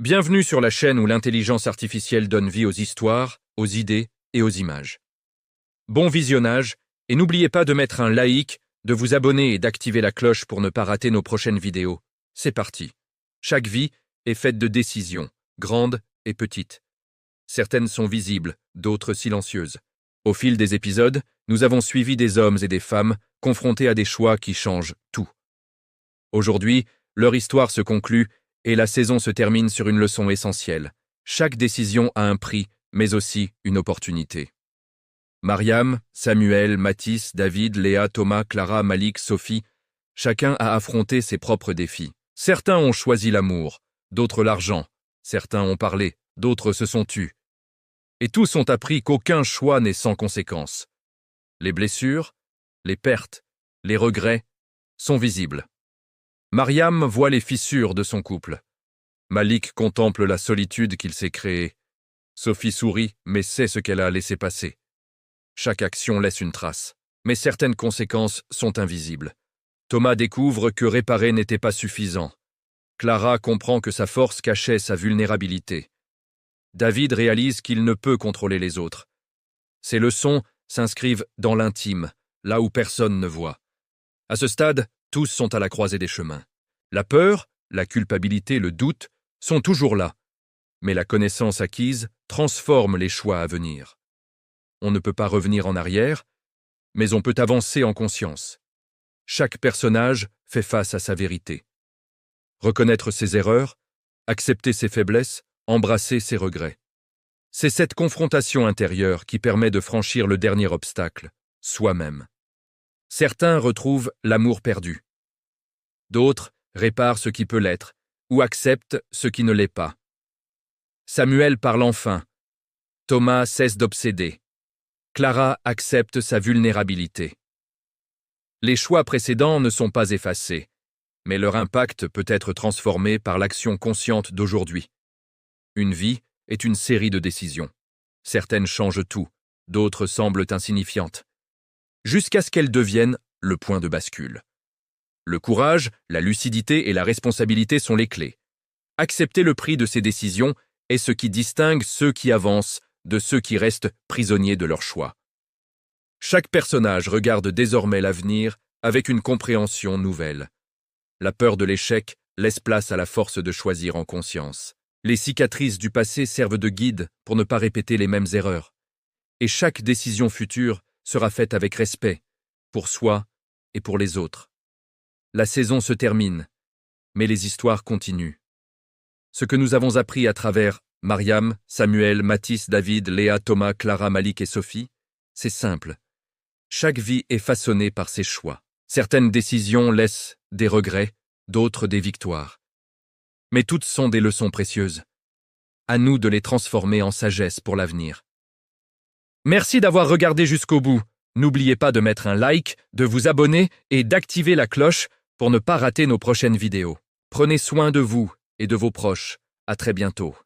Bienvenue sur la chaîne où l'intelligence artificielle donne vie aux histoires, aux idées et aux images. Bon visionnage, et n'oubliez pas de mettre un like, de vous abonner et d'activer la cloche pour ne pas rater nos prochaines vidéos. C'est parti. Chaque vie est faite de décisions, grandes et petites. Certaines sont visibles, d'autres silencieuses. Au fil des épisodes, nous avons suivi des hommes et des femmes confrontés à des choix qui changent tout. Aujourd'hui, leur histoire se conclut et la saison se termine sur une leçon essentielle. Chaque décision a un prix, mais aussi une opportunité. Mariam, Samuel, Mathis, David, Léa, Thomas, Clara, Malik, Sophie, chacun a affronté ses propres défis. Certains ont choisi l'amour, d'autres l'argent. Certains ont parlé, d'autres se sont tus. Et tous ont appris qu'aucun choix n'est sans conséquences. Les blessures, les pertes, les regrets sont visibles. Mariam voit les fissures de son couple. Malik contemple la solitude qu'il s'est créée. Sophie sourit, mais sait ce qu'elle a laissé passer. Chaque action laisse une trace, mais certaines conséquences sont invisibles. Thomas découvre que réparer n'était pas suffisant. Clara comprend que sa force cachait sa vulnérabilité. David réalise qu'il ne peut contrôler les autres. Ces leçons s'inscrivent dans l'intime, là où personne ne voit. À ce stade, tous sont à la croisée des chemins. La peur, la culpabilité, le doute sont toujours là, mais la connaissance acquise transforme les choix à venir. On ne peut pas revenir en arrière, mais on peut avancer en conscience. Chaque personnage fait face à sa vérité. Reconnaître ses erreurs, accepter ses faiblesses, embrasser ses regrets. C'est cette confrontation intérieure qui permet de franchir le dernier obstacle, soi-même. Certains retrouvent l'amour perdu. D'autres réparent ce qui peut l'être, ou acceptent ce qui ne l'est pas. Samuel parle enfin. Thomas cesse d'obséder. Clara accepte sa vulnérabilité. Les choix précédents ne sont pas effacés, mais leur impact peut être transformé par l'action consciente d'aujourd'hui. Une vie est une série de décisions. Certaines changent tout, d'autres semblent insignifiantes, jusqu'à ce qu'elles deviennent le point de bascule. Le courage, la lucidité et la responsabilité sont les clés. Accepter le prix de ces décisions est ce qui distingue ceux qui avancent de ceux qui restent prisonniers de leurs choix. Chaque personnage regarde désormais l'avenir avec une compréhension nouvelle. La peur de l'échec laisse place à la force de choisir en conscience. Les cicatrices du passé servent de guide pour ne pas répéter les mêmes erreurs. Et chaque décision future sera faite avec respect, pour soi et pour les autres. La saison se termine, mais les histoires continuent. Ce que nous avons appris à travers Mariam, Samuel, Mathis, David, Léa, Thomas, Clara, Malik et Sophie, c'est simple. Chaque vie est façonnée par ses choix. Certaines décisions laissent des regrets, d'autres des victoires. Mais toutes sont des leçons précieuses. À nous de les transformer en sagesse pour l'avenir. Merci d'avoir regardé jusqu'au bout. N'oubliez pas de mettre un like, de vous abonner et d'activer la cloche pour ne pas rater nos prochaines vidéos. Prenez soin de vous et de vos proches. À très bientôt.